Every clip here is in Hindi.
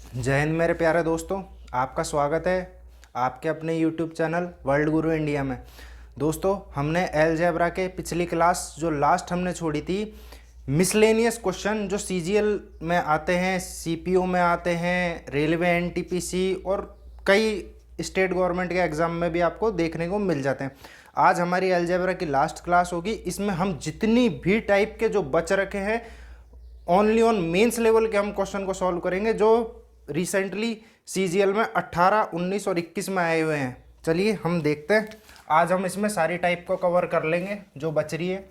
जय हिंद मेरे प्यारे दोस्तों। आपका स्वागत है आपके अपने YouTube चैनल वर्ल्ड गुरु इंडिया में। दोस्तों, हमने अलजेब्रा के पिछली क्लास जो लास्ट हमने छोड़ी थी, मिसलेनियस क्वेश्चन जो CGL में आते हैं, CPO में आते हैं, रेलवे NTPC और कई स्टेट गवर्नमेंट के एग्ज़ाम में भी आपको देखने को मिल जाते हैं। आज हमारी अलजेब्रा की लास्ट क्लास होगी। इसमें हम जितनी भी टाइप के जो बच रखे हैं ओनली ऑन मेंस लेवल के हम क्वेश्चन को सॉल्व करेंगे, जो रिसेंटली CGL में 18, 19 और 21 में आए हुए हैं। चलिए हम देखते हैं। आज हम इसमें सारी टाइप को कवर कर लेंगे जो बच रही है।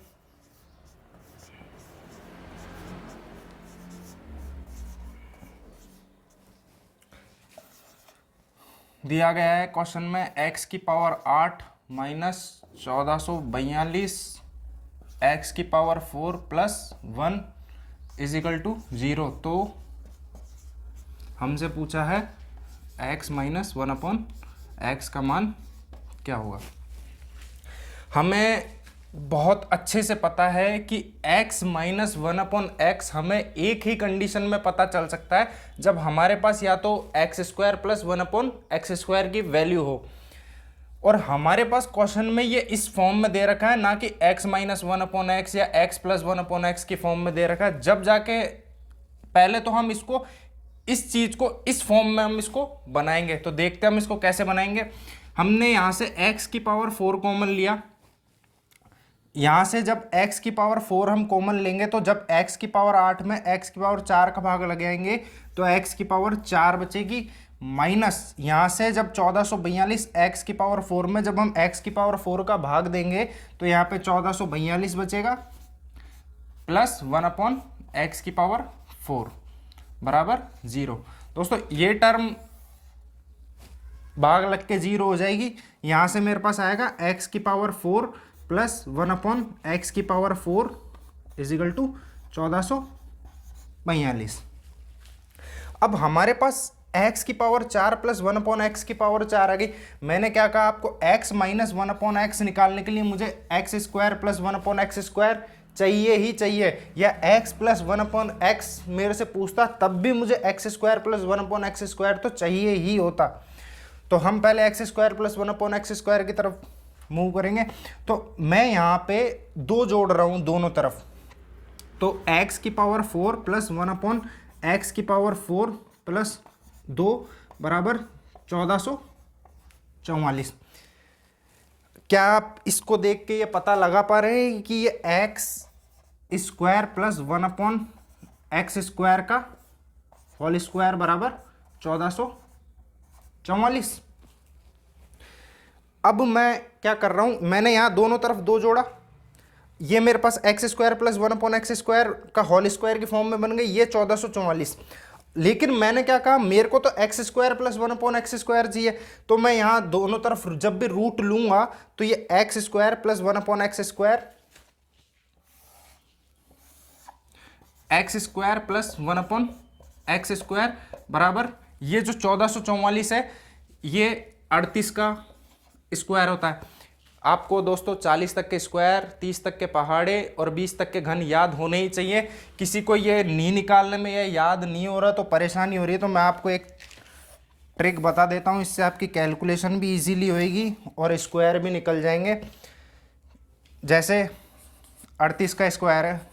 दिया गया है क्वेश्चन में x की पावर 8 माइनस 1442 x की power 4 plus 1 is equal to 0। तो हमसे पूछा है x माइनस 1/x का मान क्या होगा। हमें बहुत अच्छे से पता है कि x माइनस 1/x हमें एक ही कंडीशन में पता चल सकता है, जब हमारे पास या तो x² प्लस 1/x² की वैल्यू हो, और हमारे पास क्वेश्चन में ये इस फॉर्म में दे रखा है, ना कि x माइनस 1/x या x प्लस 1/x की फॉर्म में दे रखा है। जब जाके पहले तो हम इसको इस चीज को इस फॉर्म में हम इसको बनाएंगे। तो देखते हैं हम इसको कैसे बनाएंगे। हमने यहां से x की पावर 4 कॉमन लिया। यहां से जब x की पावर 4 हम कॉमन लेंगे, तो जब x की पावर 8 में x की पावर 4 का भाग लगाएंगे तो x की पावर 4 बचेगी। माइनस यहां से जब 1442 x की पावर 4 में जब हम x की पावर 4 का भाग देंगे तो यहाँ पे 1442 बचेगा प्लस 1/x की पावर 4 बराबर 0। दोस्तों, ये टर्म भाग लग के 0 हो जाएगी। यहां से मेरे पास आएगा x की पावर 4 प्लस 1/x की पावर 4 इज इक्वल टू 1442। अब हमारे पास x की पावर 4 प्लस 1/x की पावर 4 आ गई। मैंने क्या कहा आपको, x माइनस 1/x निकालने के लिए मुझे x² प्लस 1/x² चाहिए ही चाहिए, या x प्लस 1/x मेरे से पूछता तब भी मुझे x² प्लस 1/x² तो चाहिए ही होता। तो हम पहले x² प्लस 1/x² की तरफ मूव करेंगे। तो मैं यहाँ पे 2 जोड़ रहा हूँ दोनों तरफ। तो x की पावर 4 प्लस 1/x की पावर 4 प्लस 2 बराबर 1444। क्या आप इसको देख के ये पता लगा पा रहे हैं कि ये x² प्लस 1/x² का होल स्क्वायर बराबर 1444। अब मैं क्या कर रहा हूं, मैंने यहां दोनों तरफ 2 जोड़ा। ये मेरे पास x² प्लस 1/x² का होल स्क्वायर की फॉर्म में बन गई, ये 1444। लेकिन मैंने क्या कहा, मेरे को तो x² प्लस 1/x² चाहिए। तो मैं यहां दोनों तरफ जब भी रूट लूंगा तो ये x² plus 1/x² x² plus 1/x² बराबर ये जो 1444 है ये 38 का स्क्वायर होता है। आपको दोस्तों 40 तक के स्क्वायर, 30 तक के पहाड़े और 20 तक के घन याद होने ही चाहिए। किसी को ये नहीं निकालने में या याद नहीं हो रहा तो परेशानी हो रही है, तो मैं आपको एक ट्रिक बता देता हूँ। इससे आपकी कैलकुलेशन भी इजीली होएगी और स्क्वायर भी निकल जाएंगे। जैसे 38 का स्क्वायर है,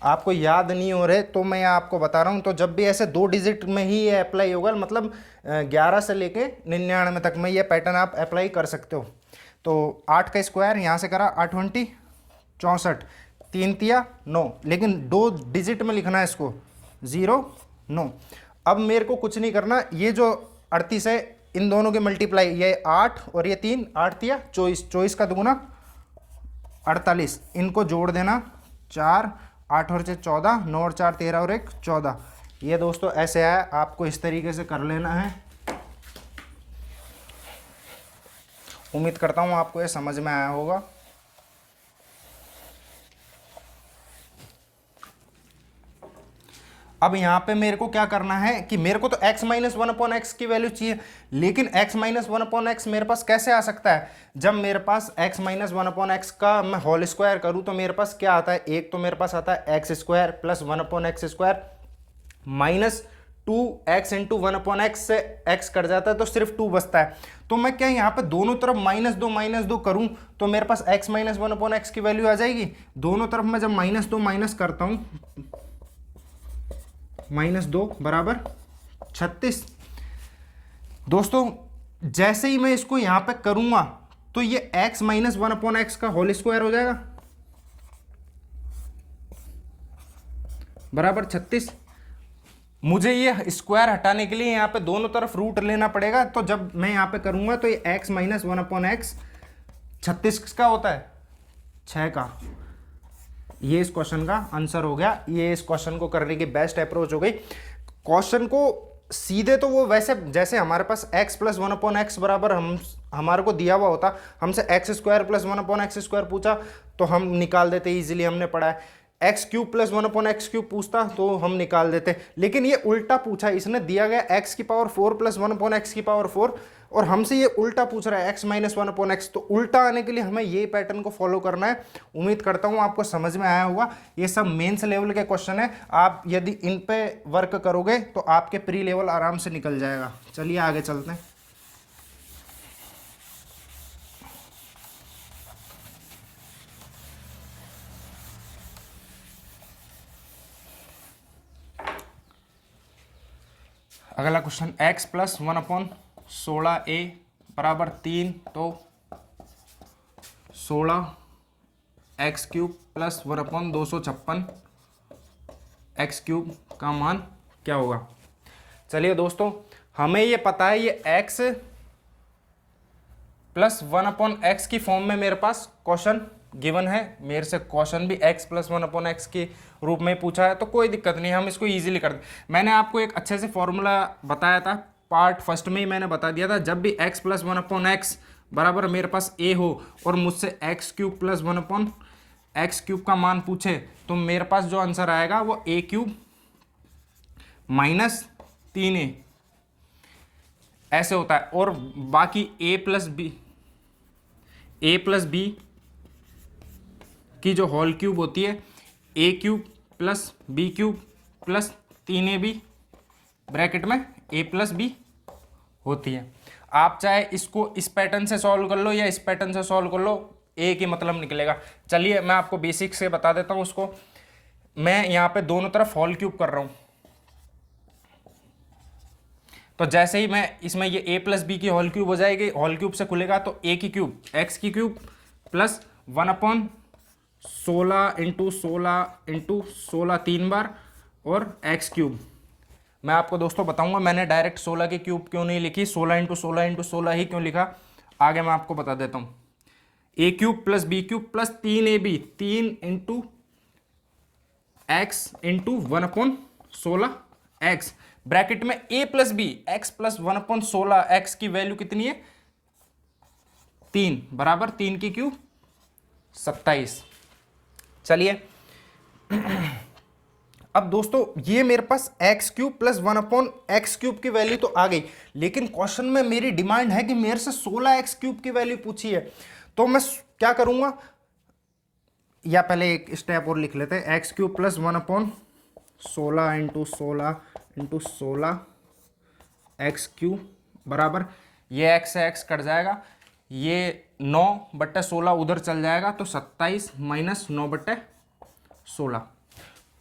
आपको याद नहीं हो रहे तो मैं आपको बता रहा हूँ। तो जब भी ऐसे 2 डिजिट में ही ये अप्लाई होगा, मतलब 11 से लेके 99 तक में ये पैटर्न आप अप्लाई कर सकते हो। तो 8 का स्क्वायर यहाँ से करा 8 20 64, 3 तिया 9, लेकिन 2 डिजिट में लिखना है इसको 0 9। अब मेरे को कुछ नहीं करना, ये जो 38 है इन दोनों के मल्टीप्लाई, ये 8 और ये 3, 8 तिया 24, 24 का दुगुना 48, इनको जोड़ देना 4, 8 और 6 14, 9 और 4 13 और 1 14। ये दोस्तों ऐसे है, आपको इस तरीके से कर लेना है। उम्मीद करता हूँ आपको ये समझ में आया होगा। अब यहाँ पे मेरे को क्या करना है कि मेरे को तो x माइनस 1/x की वैल्यू चाहिए, लेकिन x माइनस 1/x मेरे पास कैसे आ सकता है, जब मेरे पास x माइनस 1/x का मैं होल स्क्वायर करूँ तो मेरे पास क्या आता है, एक तो मेरे पास आता है x² plus 1/x² minus 2x into 1/x से x कट जाता है तो सिर्फ 2 बचता है। तो मैं क्या यहाँ पे दोनों तरफ -2 करूँ तो मेरे पास x माइनस 1/x की वैल्यू आ जाएगी। दोनों तरफ मैं जब -2 माइनस करता हूँ, -2 बराबर 36। दोस्तों जैसे ही मैं इसको यहाँ पे करूँगा तो ये x माइनस 1/x का होल स्क्वायर हो जाएगा बराबर 36। मुझे ये स्क्वायर हटाने के लिए यहाँ पे दोनों तरफ रूट लेना पड़ेगा, तो जब मैं यहाँ पे करूँगा तो ये x माइनस 1/x 36 का होता है 6 का। ये इस क्वेश्चन का आंसर हो गया। ये इस क्वेश्चन को करने की बेस्ट अप्रोच हो गई। क्वेश्चन को सीधे तो वो वैसे जैसे हमारे पास x प्लस 1/x बराबर हमारे को दिया हुआ होता, हमसे x square plus 1/x square पूछा तो हम निकाल देते, इजीली हमने पढ़ा है। X cube plus 1/x cube पूछता तो हम निकाल देते, लेकिन ये उल्टा पूछा। इसने दिया गया x की पावर 4 प्लस 1/x की पावर 4 और हमसे ये उल्टा पूछ रहा है x माइनस 1/x। तो उल्टा आने के लिए हमें ये पैटर्न को फॉलो करना है। उम्मीद करता हूँ आपको समझ में आया होगा। ये सब मेंस लेवल के क्वेश्चन है, आप यदि इन पे वर्क करोगे तो आपके प्री लेवल आराम से निकल जाएगा। चलिए आगे चलते हैं। अगला क्वेश्चन x प्लस 1/16a बराबर 3, तो 16x cube plus 1/256 x cube का मान क्या होगा। चलिए दोस्तों, हमें ये पता है ये x प्लस 1/x की फॉर्म में मेरे पास क्वेश्चन गिवन है। मेरे से क्वेश्चन भी x प्लस 1/x के रूप में पूछा है, तो कोई दिक्कत नहीं, हम इसको इजीली कर दें। मैंने आपको एक अच्छे से फॉर्मूला बताया था, पार्ट फर्स्ट में ही मैंने बता दिया था। जब भी x प्लस 1/x बराबर मेरे पास a हो और मुझसे x cube plus 1/x cube का मान पूछे तो मेरे पास जो आंसर आएगा वो a क्यूब माइनस 3a ऐसे होता है। और बाकी a प्लस b की जो होल क्यूब होती है a cube plus b cube plus 3ab bracket में a प्लस b होती है। आप चाहे इसको इस पैटर्न से सॉल्व कर लो या इस पैटर्न से सॉल्व कर लो, a के मतलब निकलेगा। चलिए मैं आपको बेसिक से बता देता हूँ उसको। मैं यहाँ पे दोनों तरफ होल क्यूब कर रहा हूँ, तो जैसे ही मैं इसमें ये a प्लस बी की होल क्यूब हो जाएगी, होल क्यूब से खुलेगा तो a की क्यूब x की क्यूब प्लस 1/16 इंटू 16 3 बार और x क्यूब। मैं आपको दोस्तों बताऊंगा मैंने डायरेक्ट 16 की क्यूब क्यों नहीं लिखी, 16 इंटू 16 ही क्यों लिखा, आगे मैं आपको बता देता हूँ। a cube plus b cube plus 3ab 3 into x into 1/16x bracket में a plus B x plus 1/16x की वैल्यू कितनी है 3 बराबर 3 की क्यूब 27। चलिए अब दोस्तों ये मेरे पास x cube plus 1/x cube की वैल्यू तो आ गई, लेकिन क्वेश्चन में मेरी डिमांड है कि मेरे से 16x क्यूब की वैल्यू पूछी है। तो मैं क्या करूंगा, या पहले एक स्टेप और लिख लेते हैं। x cube plus 1/16 into 16 x cube बराबर ये x से x कट जाएगा, ये 9/16 उधर चल जाएगा तो 27 माइनस 9/16।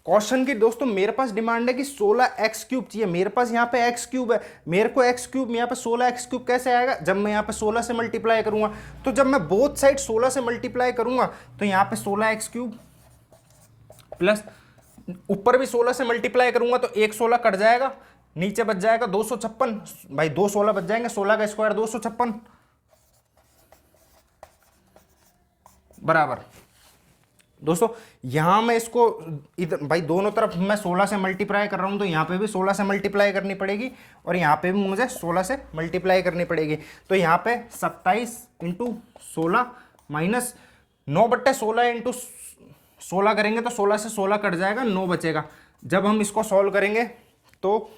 क्वेश्चन की दोस्तों मेरे पास डिमांड है कि 16x क्यूब चाहिए। मेरे पास यहाँ पे x क्यूब है, मेरे को x क्यूब यहाँ पे 16x क्यूब कैसे आएगा, जब मैं यहाँ पे 16 से मल्टीप्लाई करूंगा। तो जब मैं बोथ साइड 16 से मल्टीप्लाई करूंगा तो यहाँ पे 16x क्यूब प्लस ऊपर भी 16 से मल्टीप्लाई करूंगा तो एक 16 कट जाएगा, नीचे बच जाएगा 256। भाई 2 16 बच जाएंगे, 16 का स्क्वायर 256 बराबर। दोस्तों यहां मैं इसको इधर भाई दोनों तरफ मैं 16 से मल्टीप्लाई कर रहा हूं तो यहाँ पे भी 16 से मल्टीप्लाई करनी पड़ेगी और यहाँ पे भी मुझे 16 से मल्टीप्लाई करनी पड़ेगी। तो यहाँ पे 27 इंटू 16 माइनस 9/16 इंटू 16 करेंगे तो 16 से 16 कट जाएगा, 9 बचेगा। जब हम इसको सॉल्व करेंगे तो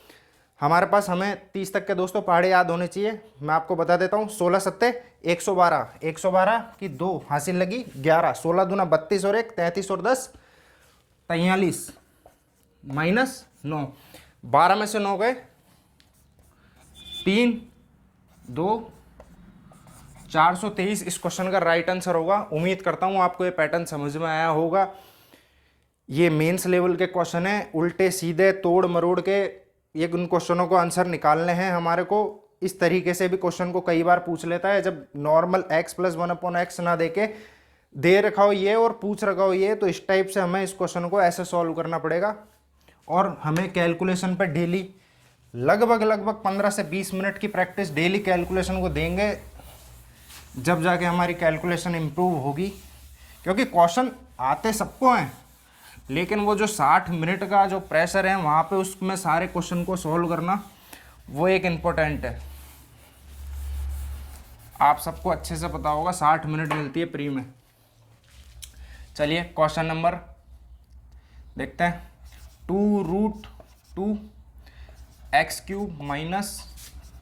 हमारे पास हमें 30 तक के दोस्तों पहाड़े याद होने चाहिए। मैं आपको बता देता हूँ 16 सत्ते 112, 112 की 2 हासिल लगी 11, 16 दूना 32 और 1 33 और 10 43 माइनस 9 12 में से 9 गए, 3 2 423 इस क्वेश्चन का राइट आंसर होगा। उम्मीद करता हूँ आपको ये पैटर्न समझ में आया होगा। ये मेंस लेवल के क्वेश्चन है, उल्टे सीधे तोड़ मरोड़ के ये उन क्वेश्चनों को आंसर निकालने हैं हमारे को। इस तरीके से भी क्वेश्चन को कई बार पूछ लेता है, जब नॉर्मल x प्लस 1/x ना देके दे रखा हो ये और पूछ रखा हो ये, तो इस टाइप से हमें इस क्वेश्चन को ऐसे सॉल्व करना पड़ेगा। और हमें कैलकुलेशन पे डेली लगभग 15 से 20 मिनट की प्रैक्टिस डेली कैलकुलेशन को देंगे, जब जाके हमारी कैलकुलेशन इम्प्रूव होगी। क्योंकि क्वेश्चन आते सबको हैं, लेकिन वो जो 60 मिनट का जो प्रेशर है वहाँ पे उसमें सारे क्वेश्चन को सॉल्व करना वो एक इम्पोर्टेंट है। आप सबको अच्छे से पता होगा 60 मिनट मिलती है प्री में। चलिए क्वेश्चन नंबर देखते हैं। 2√2 x cube minus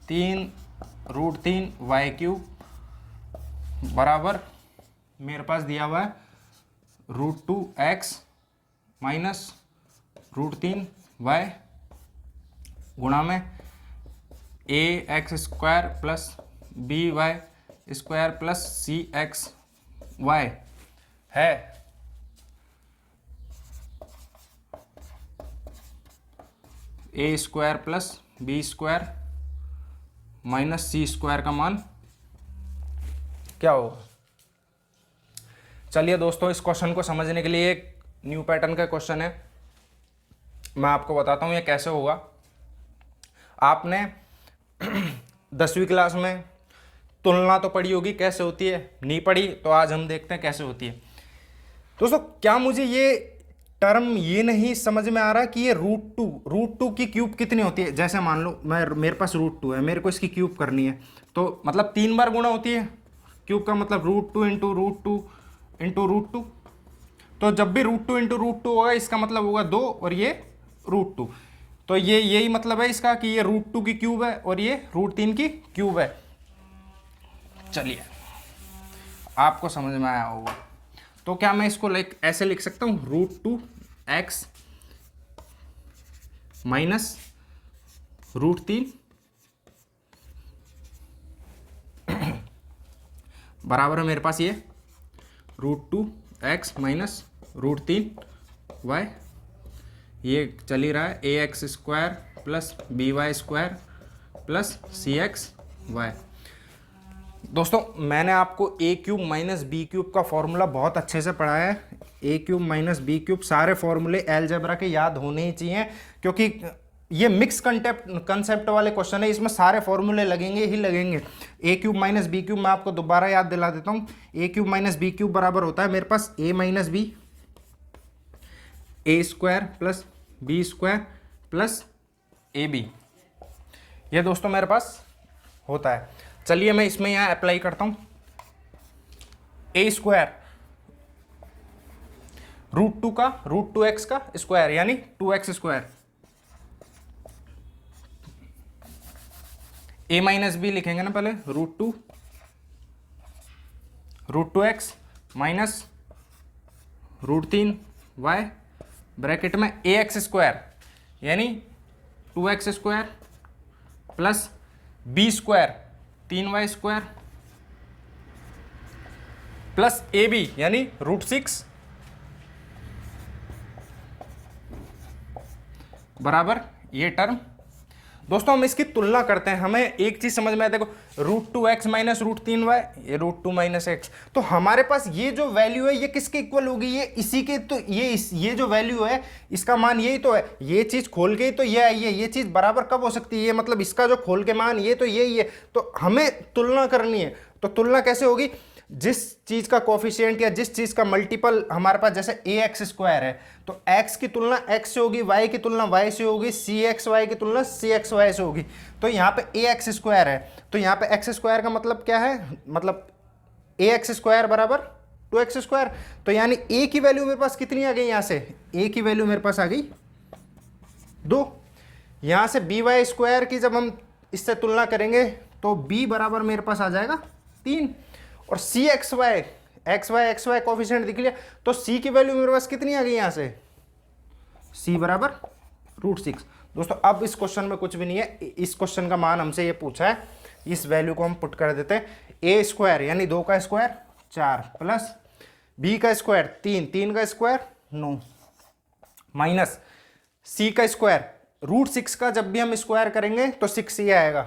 3√3 y cube बराबर मेरे पास दिया हुआ है √2x माइनस √3y गुणा में ax² plus by² plus cxy है। a² plus b² minus c² का मान क्या होगा। चलिए दोस्तों, इस क्वेश्चन को समझने के लिए एक न्यू पैटर्न का क्वेश्चन है, मैं आपको बताता हूँ ये कैसे होगा। आपने 10वीं क्लास में तुलना तो पढ़ी होगी कैसे होती है, नहीं पढ़ी तो आज हम देखते हैं कैसे होती है। दोस्तों क्या मुझे ये टर्म ये नहीं समझ में आ रहा कि ये √2 की क्यूब कितनी होती है। जैसे मान लो मेरे पास √2 है, मेरे को इसकी क्यूब करनी है, तो मतलब 3 बार गुणा होती है क्यूब का, मतलब √2 इंटू √2 इंटू √2। तो जब भी √2 इंटू √2 होगा इसका मतलब होगा 2 और ये √2। तो ये यही मतलब है इसका कि ये √2 की क्यूब है और ये √3 की क्यूब है। चलिए आपको समझ में आया होगा। तो क्या मैं इसको ऐसे लिख सकता हूँ √2x माइनस √3 बराबर है मेरे पास ये √2x माइनस √3y, ये चल ही रहा है ax² plus by² plus cxy। दोस्तों मैंने आपको a cube minus B cube का फॉर्मूला बहुत अच्छे से पढ़ाया है। a cube minus B cube सारे फॉर्मूले अलजेब्रा के याद होने ही चाहिए, क्योंकि ये मिक्स कंसेप्ट वाले क्वेश्चन है, इसमें सारे फॉर्मूले लगेंगे ही लगेंगे। a cube minus B cube मैं आपको दोबारा याद दिला देता हूँ। a cube minus B cube बराबर होता है मेरे पास a minus B, a² plus b² plus ab। ये दोस्तों मेरे पास होता है। चलिए मैं इसमें यहाँ अप्लाई करता हूँ a² √2 का √2x का स्क्वायर यानी 2x², a माइनस बी लिखेंगे ना पहले, √2x माइनस √3y ब्रैकेट में ax² यानी 2x² plus b² 3y² plus ab यानी √6 बराबर ये टर्म। दोस्तों हम इसकी तुलना करते हैं, हमें एक चीज समझ में आती है। देखो √2x माइनस √3y, ये √2 माइनस x, तो हमारे पास ये जो वैल्यू है ये किसके इक्वल होगी, ये इसी के। तो ये जो वैल्यू है इसका मान यही तो है, ये चीज खोल के तो ये आई है, ये चीज बराबर कब हो सकती है, ये मतलब इसका जो खोल के मान ये तो यही है। तो हमें तुलना करनी है, तो तुलना कैसे होगी, जिस चीज का कोफिशिएंट या जिस चीज का मल्टीपल हमारे पास, जैसे ax² है तो x की तुलना x से होगी, y की तुलना y से होगी, cxy की तुलना cxy से होगी। तो यहाँ पे ax² है, तो यहाँ पे x² का मतलब क्या है, मतलब ax² बराबर 2x²। तो यानी a की वैल्यू मेरे पास कितनी आ गई, यहाँ से a की वैल्यू मेरे पास आ गई 2। यहाँ से by² की जब हम इससे तुलना करेंगे तो b बराबर मेरे पास आ जाएगा 3, और cxy xy कोफिशिएंट दिख लिया, तो c की वैल्यू मेरे पास कितनी आ गई यहाँ से, c बराबर √6। दोस्तों अब इस क्वेश्चन में कुछ भी नहीं है, इस क्वेश्चन का मान हमसे ये पूछा है, इस वैल्यू को हम पुट कर देते हैं। ए स्क्वायर यानी 2 का स्क्वायर 4 प्लस बी का स्क्वायर 3, 3 का स्क्वायर 9 माइनस सी का स्क्वायर √6 का जब भी हम स्क्वायर करेंगे तो 6 ही आएगा,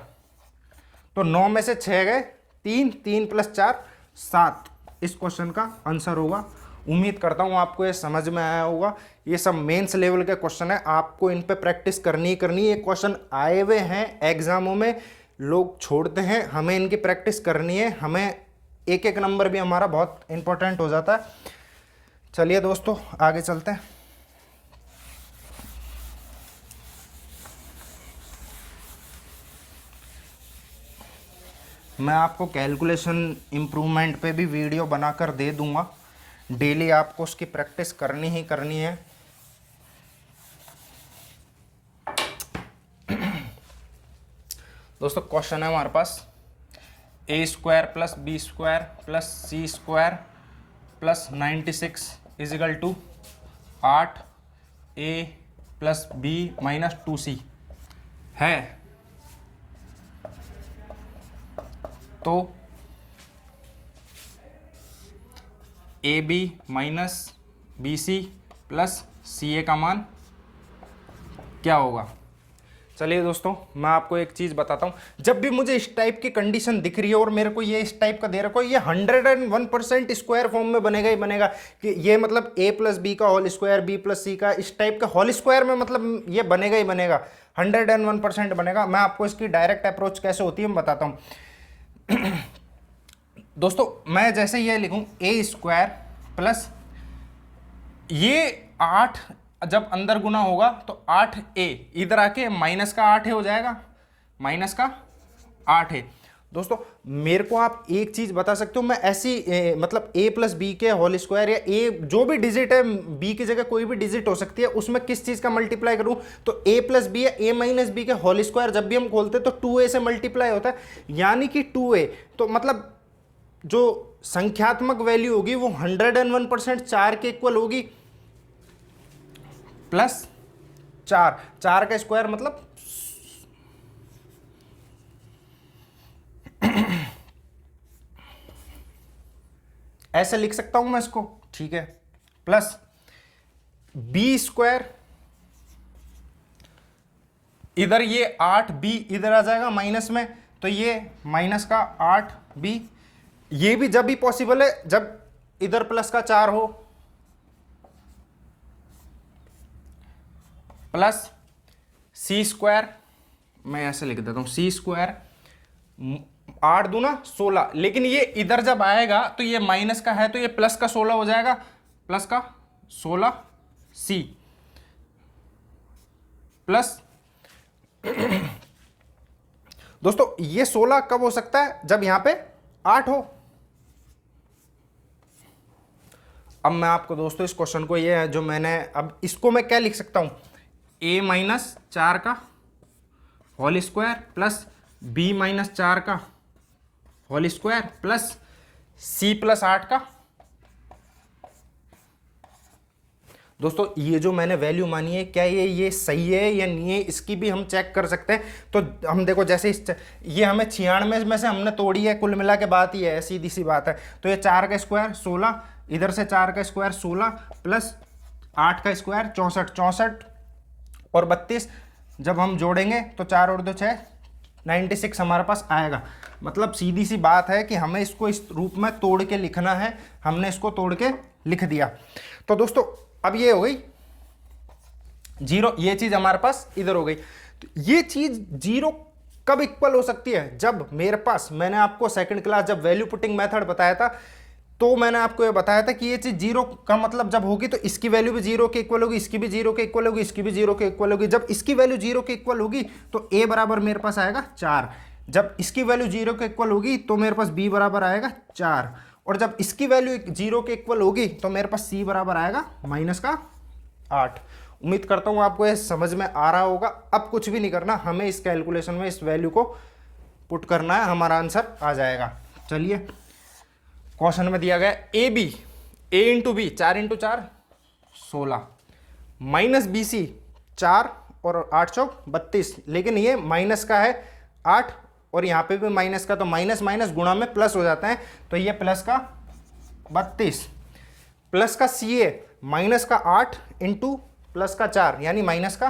तो 9 में से 6 गए 3, 3 + 4 7 इस क्वेश्चन का आंसर होगा। उम्मीद करता हूँ आपको ये समझ में आया होगा। ये सब मेंस लेवल के क्वेश्चन है, आपको इन पे प्रैक्टिस करनी ही करनी है। ये क्वेश्चन आए हुए हैं एग्जामों में, लोग छोड़ते हैं, हमें इनकी प्रैक्टिस करनी है, हमें एक एक नंबर भी हमारा बहुत इंपॉर्टेंट हो जाता है। चलिए दोस्तों आगे चलते हैं। मैं आपको कैलकुलेशन इम्प्रूवमेंट पे भी वीडियो बनाकर दे दूंगा, डेली आपको उसकी प्रैक्टिस करनी ही करनी है। दोस्तों क्वेश्चन है हमारे पास a² + b² + c² + 96 = 8a + b - 2c है, तो AB - BC + CA का मान क्या होगा। चलिए दोस्तों मैं आपको एक चीज़ बताता हूँ, जब भी मुझे इस टाइप की कंडीशन दिख रही है और मेरे को ये इस टाइप का दे रखा है, ये 101% स्क्वायर फॉर्म में बनेगा ही बनेगा, कि ये मतलब a + b का होल स्क्वायर, b + c का इस टाइप का होल स्क्वायर में मतलब ये बनेगा ही बनेगा, 101% बनेगा। मैं आपको इसकी डायरेक्ट अप्रोच कैसे होती है मैं बताता हूँ। दोस्तों मैं जैसे ये लिखूं a² प्लस ये 8 जब अंदर गुना होगा तो 8a इधर आके माइनस का 8 हो जाएगा, माइनस का 8 है। दोस्तों मेरे को आप एक चीज बता सकते हो, मैं ऐसी मतलब a + b के होल स्क्वायर या a जो भी डिजिट है, b की जगह कोई भी डिजिट हो सकती है, उसमें किस चीज का मल्टीप्लाई करूं, तो a + b या a - b के होल स्क्वायर जब भी हम खोलते तो 2a से मल्टीप्लाई होता है, यानी कि 2a, तो मतलब जो संख्यात्मक वैल्यू होगी वो 101% 4 के इक्वल होगी, प्लस 4 का स्क्वायर मतलब ऐसे लिख सकता हूं मैं इसको, ठीक है, प्लस b², इधर ये 8b इधर आ जाएगा माइनस में, तो ये माइनस का 8b, ये भी जब भी पॉसिबल है जब इधर प्लस का 4 हो, प्लस c², मैं ऐसे लिख देता हूं c², 8 दूना 16, लेकिन ये इधर जब आएगा तो ये माइनस का है तो ये प्लस का 16 हो जाएगा, प्लस का 16c प्लस दोस्तों ये 16 कब हो सकता है, जब यहां पे 8 हो। अब मैं आपको दोस्तों इस क्वेश्चन को, ये है जो मैंने, अब इसको मैं क्या लिख सकता हूं, a - 4 का होल स्क्वायर प्लस b - 4 का होल स्क्वायर प्लस c + 8 का। दोस्तों ये जो मैंने वैल्यू मानी है, क्या ये सही है या नहीं है, इसकी भी हम चेक कर सकते हैं। तो हम देखो जैसे ये हमें 96 में से हमने तोड़ी है, कुल मिला के बात ही है, सीधी सी बात है। तो ये 4 का स्क्वायर 16, इधर से 4 का स्क्वायर 16 प्लस 8 का स्क्वायर 64, 64 और 32 जब हम जोड़ेंगे तो 4 और 2 6, 96 हमारे पास आएगा। मतलब सीधी सी बात है कि हमें इसको इस रूप में तोड़ के लिखना है, हमने इसको तोड़ के लिख दिया। तो दोस्तों अब ये हो गई 0, ये चीज हमारे पास इधर हो गई। तो ये चीज 0 कब इक्वल हो सकती है, जब मेरे पास, मैंने आपको सेकंड क्लास जब वैल्यू पुटिंग मेथड बताया था तो मैंने आपको ये बताया था कि ये चीज 0 का मतलब जब होगी तो इसकी वैल्यू भी 0 के इक्वल होगी, इसकी भी 0 के इक्वल होगी, इसकी भी 0 के इक्वल होगी। जब इसकी वैल्यू 0 के इक्वल होगी तो a बराबर मेरे पास आएगा 4, जब इसकी वैल्यू 0 के इक्वल होगी तो मेरे पास b बराबर आएगा 4, और जब इसकी वैल्यू 0 के इक्वल होगी तो मेरे पास c बराबर आएगा -8। उम्मीद करता हूँ आपको ये समझ में आ रहा होगा। अब कुछ भी नहीं करना, हमें इस कैलकुलेशन में इस वैल्यू को पुट करना है, हमारा आंसर आ जाएगा। चलिए क्वेश्चन में दिया गया A B, a × b 4 × 4 16 minus BC 4 और 8 चौक 32, लेकिन ये माइनस का है 8 और यहाँ पे भी माइनस का, तो माइनस माइनस गुणा में प्लस हो जाता है, तो ये प्लस का 32 प्लस का सी ए माइनस का 8 इंटू प्लस का 4 यानी माइनस का,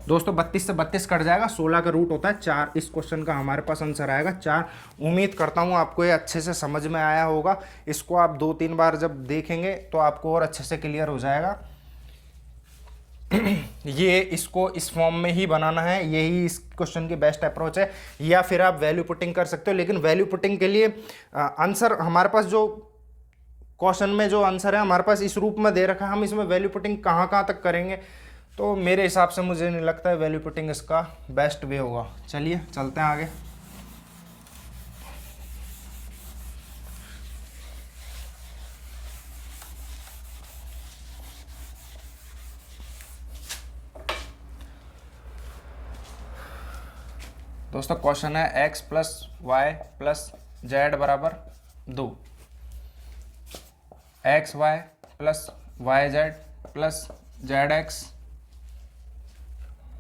दोस्तों 32 से 32 कट जाएगा, 16 का रूट होता है 4। इस क्वेश्चन का हमारे पास आंसर आएगा 4। उम्मीद करता हूँ आपको ये अच्छे से समझ में आया होगा। इसको आप 2-3 बार जब देखेंगे तो आपको और अच्छे से क्लियर हो जाएगा। ये इसको इस फॉर्म में ही बनाना है, यही इस क्वेश्चन की बेस्ट अप्रोच है। या फिर आप वैल्यू पुटिंग कर सकते हो, लेकिन वैल्यू पुटिंग के लिए आंसर हमारे पास जो क्वेश्चन में जो आंसर है हमारे पास इस रूप में दे रखा है, हम इसमें वैल्यू पुटिंग कहाँ कहाँ तक करेंगे, तो मेरे हिसाब से मुझे नहीं लगता है वैल्यू पुटिंग इसका बेस्ट वे होगा। चलिए चलते हैं आगे। दोस्तों क्वेश्चन है x plus Y plus Z बराबर 2, X Y plus Y Z plus Z X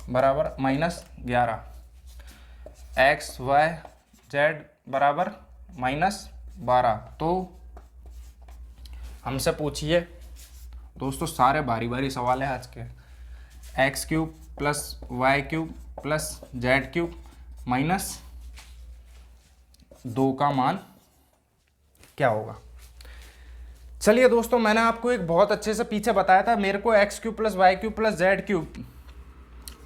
बराबर -11, एक्स वाई जेड बराबर -12। तो हमसे पूछिए दोस्तों, सारे बारी बारी सवाल है आज के। X cube plus Y cube plus Z cube -2 का मान क्या होगा। चलिए दोस्तों, मैंने आपको एक बहुत अच्छे से पीछे बताया था, मेरे को X cube plus Y cube plus Z cube,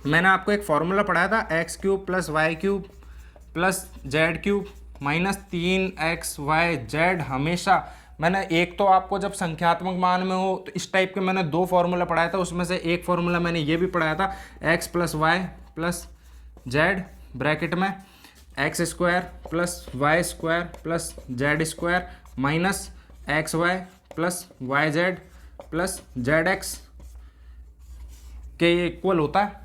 मैंने आपको एक फॉर्मूला पढ़ाया था, X cube plus Y cube plus Z cube -3xyz। हमेशा मैंने एक तो आपको जब संख्यात्मक मान में हो तो इस टाइप के मैंने 2 फॉर्मूला पढ़ाया था, उसमें से एक फॉर्मूला मैंने ये भी पढ़ाया था, X plus Y plus Z bracket में X square plus Y square plus Z square minus X Y plus Y Z plus Z X के इक्वल होता है।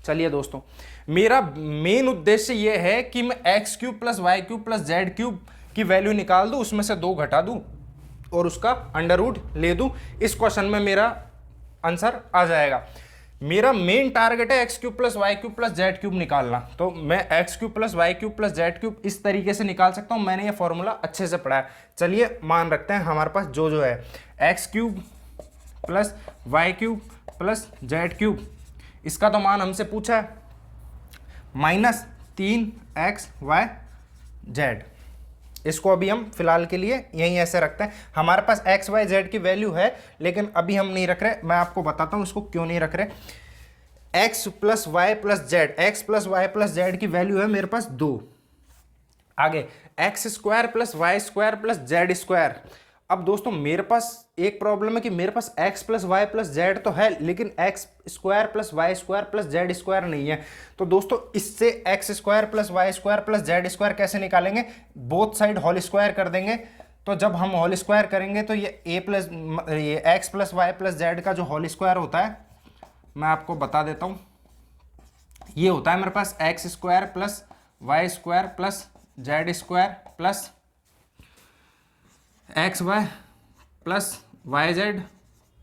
चलिए दोस्तों, मेरा मेन उद्देश्य ये है कि मैं X cube plus Y cube plus Z cube की वैल्यू निकाल दूं, उसमें से 2 घटा दूं और उसका अंडर रूट ले दूं। इस क्वेश्चन में मेरा आंसर आ जाएगा। मेरा मेन टारगेट है X cube plus Y cube plus Z cube निकालना, तो मैं X cube plus Y cube plus Z cube इस तरीके से निकाल सकता हूं। मैंने ये फॉर्मूला अच्छे से पढ़ा है। चलिए मान रखते हैं हमारे पास जो जो है, X cube plus Y cube plus Z cube, इसका तो मान हमसे पूछा है -3xyz। इसको अभी हम फिलहाल के लिए यहीं ऐसे रखते हैं। हमारे पास एक्स वाई जेड की वैल्यू है, लेकिन अभी हम नहीं रख रहे। मैं आपको बताता हूं इसको क्यों नहीं रख रहे। X plus Y plus Z, X plus Y plus Z की वैल्यू है मेरे पास 2। आगे X square plus Y square plus Z square. अब दोस्तों मेरे पास एक प्रॉब्लम है कि मेरे पास x plus Y plus Z तो है, लेकिन X square plus Y square plus Z square नहीं है। तो दोस्तों इससे X square plus Y square plus Z square कैसे निकालेंगे, बोथ साइड होल स्क्वायर कर देंगे। तो जब हम होल स्क्वायर करेंगे तो ये ये X plus Y plus Z का जो होल स्क्वायर होता है, मैं आपको बता देता हूँ, ये होता है मेरे पास X square plus Y square plus Z square plus X Y plus Y Z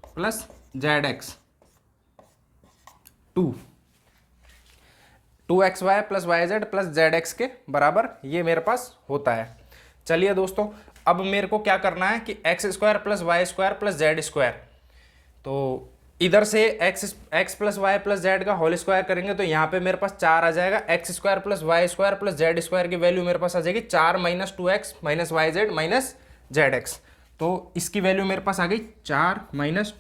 plus Z X 2x Y plus Y Z plus Z X के बराबर ये मेरे पास होता है। चलिए दोस्तों, अब मेरे को क्या करना है कि X square plus Y square plus Z square, तो इधर से X plus Y plus Z का होल स्क्वायर करेंगे तो यहाँ पे मेरे पास 4 आ जाएगा। X square plus Y square plus Z square की वैल्यू मेरे पास आ जाएगी 4 minus 2x minus Y Z minus Z X. तो इसकी वैल्यू मेरे पास आ गई 4 minus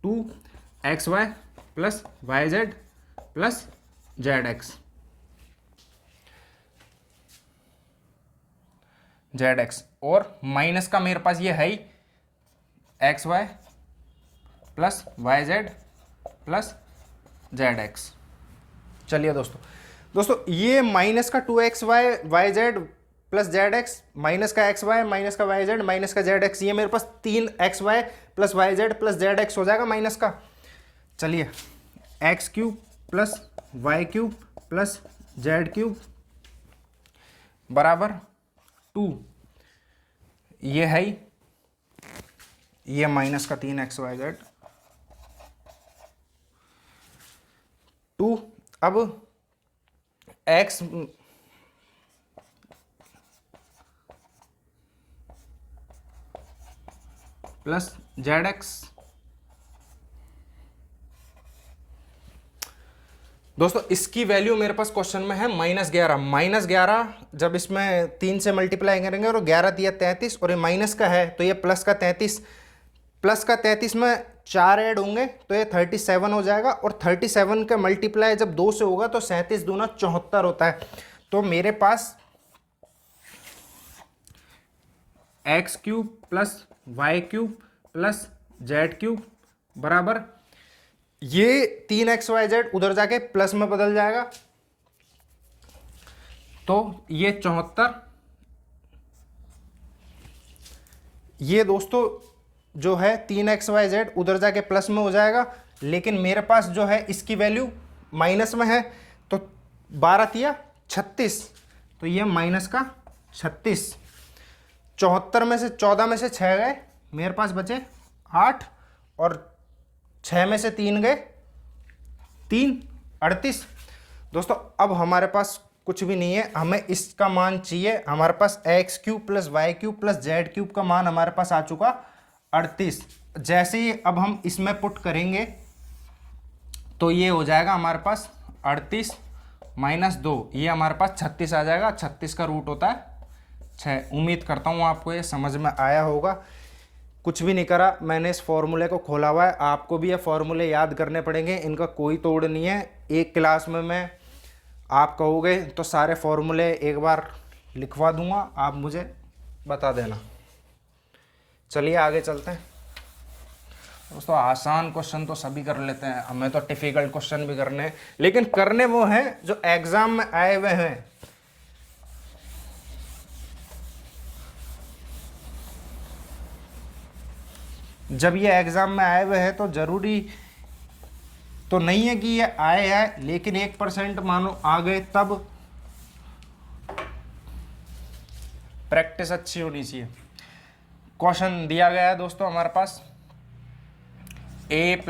2x Y plus Y Z plus Z X और माइनस का मेरे पास ये है ही X Y plus Y Z plus Z X. चलिए दोस्तों ये माइनस का 2x Y Z plus Z X minus का एक्स वाई माइनस का वाई जेड माइनस का जेड एक्स, ये मेरे पास 3x Y plus Y Z plus Z X हो जाएगा माइनस का। चलिए X cube plus Y cube plus Z cube बराबर 2, ये है ही ये माइनस का 3x वाई जेड 2 अब x प्लस जेड एक्स। दोस्तों इसकी वैल्यू मेरे पास क्वेश्चन में है -11। -11 जब इसमें 3 से मल्टीप्लाई करेंगे और 11 दिया 33 और ये माइनस का है तो ये प्लस का 33, प्लस का 33 में 4 ऐड होंगे तो ये 37 हो जाएगा और 37 का मल्टीप्लाई जब 2 से होगा तो 37 दूना 74 होता है। तो मेरे पास X cube plus Y cube plus Z cube बराबर ये 3xyz उधर जाके प्लस में बदल जाएगा तो ये 74। ये दोस्तों जो है 3xyz उधर जाके प्लस में हो जाएगा, लेकिन मेरे पास जो है इसकी वैल्यू माइनस में है तो 12 तिया 36 तो ये माइनस का 36। 74 में से 14 में से 6 गए, मेरे पास बचे 8 और 6 में से 3 गए 3, 38। दोस्तों अब हमारे पास कुछ भी नहीं है, हमें इसका मान चाहिए। हमारे पास X cube plus Y cube plus Z cube का मान हमारे पास आ चुका 38। जैसे ही अब हम इसमें पुट करेंगे तो ये हो जाएगा हमारे पास 38 - 2, ये हमारे पास 36 आ जाएगा। 36 का रूट होता है 6। उम्मीद करता हूँ आपको ये समझ में आया होगा। कुछ भी नहीं करा, मैंने इस फॉर्मूले को खोला हुआ है। आपको भी ये फॉर्मूले याद करने पड़ेंगे, इनका कोई तोड़ नहीं है। एक क्लास में मैं आप कहोगे तो सारे फॉर्मूले एक बार लिखवा दूंगा, आप मुझे बता देना। चलिए आगे चलते हैं। दोस्तों आसान क्वेश्चन तो सभी कर लेते हैं, हमें तो डिफिकल्ट क्वेश्चन भी करने हैं, लेकिन करने वो हैं जो एग्जाम में आए हुए हैं। जब ये एग्जाम में आए हुए हैं तो जरूरी तो नहीं है कि ये आए हैं, लेकिन 1% मानो आ गए तब प्रैक्टिस अच्छी होनी चाहिए। क्वेश्चन दिया गया है दोस्तों हमारे पास a +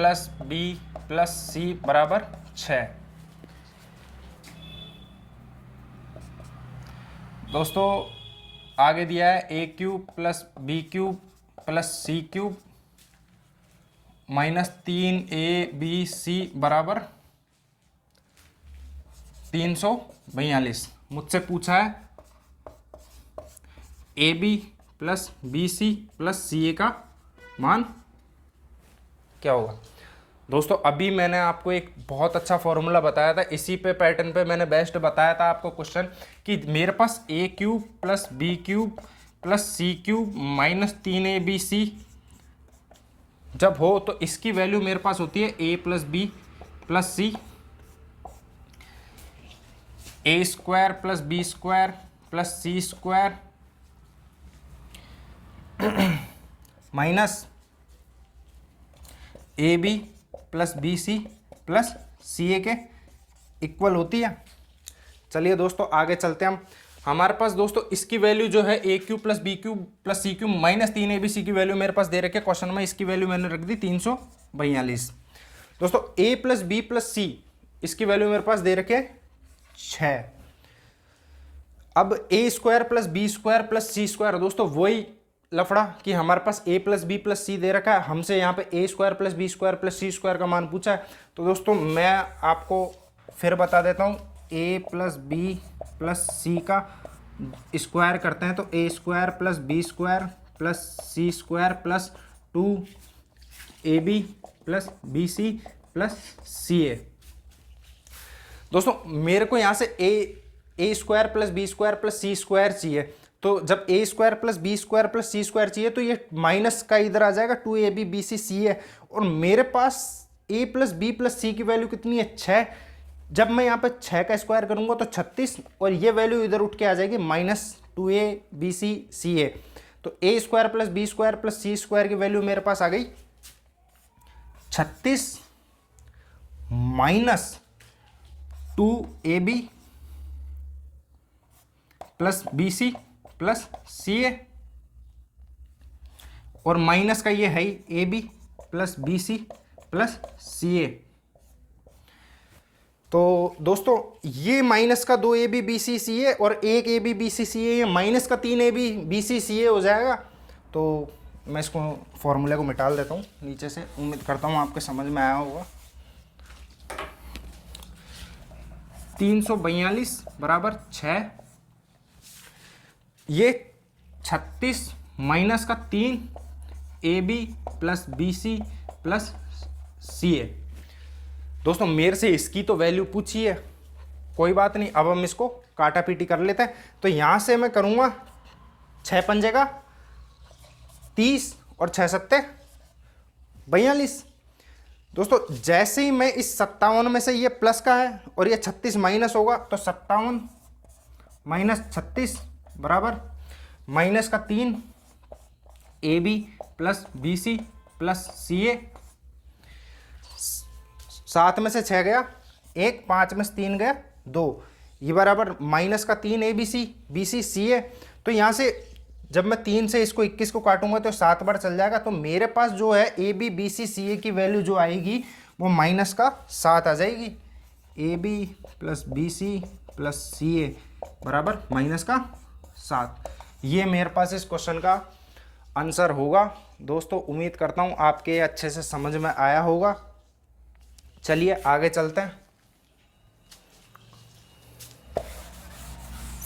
b + c = 6। दोस्तों आगे दिया है a³ + b³ + c³ -3abc = 342। मुझसे पूछा है ab + bc + ca का मान क्या होगा। दोस्तों अभी मैंने आपको एक बहुत अच्छा फॉर्मूला बताया था, इसी पे पैटर्न पे मैंने बेस्ट बताया था आपको क्वेश्चन कि मेरे पास a³ + b³ + c³ -3abc जब हो तो इसकी वैल्यू मेरे पास होती है a + b + c, a² + b² + c² minus ab + bc + ca के इक्वल होती है। चलिए दोस्तों आगे चलते हैं हम। हमारे पास दोस्तों इसकी वैल्यू जो है a³ + b³ + c³ -3abc की वैल्यू मेरे पास दे रखी है क्वेश्चन में। इसकी वैल्यू मैंने रख दी 342। दोस्तों a + b + c इसकी वैल्यू मेरे पास दे रखे है 6। अब a² + b² + c² दोस्तों वही लफड़ा कि हमारे पास a + b + c दे रखा है, हमसे यहाँ पे a² + b² + c² का मान पूछा है। तो दोस्तों मैं आपको फिर बता देता हूँ, a + b + c का स्क्वायर करते हैं तो a² + b² + c² + 2ab + bc + ca। दोस्तों मेरे को यहाँ से a² + b² + c² चाहिए, तो जब a² + b² + c² चाहिए तो ये माइनस का इधर आ जाएगा 2ab bc ca, और मेरे पास a + b + c की वैल्यू कितनी है 6। जब मैं यहाँ पे 6 का स्क्वायर करूंगा तो 36 और ये वैल्यू इधर उठ के आ जाएगी -2a bc ca। तो a² + b² + c² की वैल्यू मेरे पास आ गई 36 -2ab + bc + ca, और माइनस का ये है ही ab + bc + ca। तो दोस्तों ये माइनस का 2 AB BC CA और 1 AB BC CA, ये माइनस का 3 AB BC CA हो जाएगा। तो मैं इसको फॉर्मूले को मिटा देता हूँ नीचे से, उम्मीद करता हूँ आपके समझ में आया होगा। 342 बराबर 6, ये 36 माइनस का 3 AB plus BC plus CA। दोस्तों मेरे से इसकी तो वैल्यू पूछी है, कोई बात नहीं, अब हम इसको काटा पीटी कर लेते हैं। तो यहाँ से मैं करूँगा 6 पंजे का 30 और 6 सत्ते 42। दोस्तों जैसे ही मैं इस 57 में से ये प्लस का है और ये 36 माइनस होगा, तो 57 माइनस 36 बराबर माइनस का 3 AB plus BC plus CA। 7 में से 6 गया 1, 5 में से 3 गया 2, ये बराबर माइनस का 3 ABC BC CA। तो यहाँ से जब मैं 3 से इसको 21 को काटूंगा तो 7 बार चल जाएगा। तो मेरे पास जो है AB BC CA की वैल्यू जो आएगी वो माइनस का 7 आ जाएगी। AB plus BC plus CA बराबर माइनस का 7। ये मेरे पास इस क्वेश्चन का आंसर होगा। दोस्तों उम्मीद करता हूँ आपके अच्छे से समझ में आया होगा। चलिए आगे चलते हैं।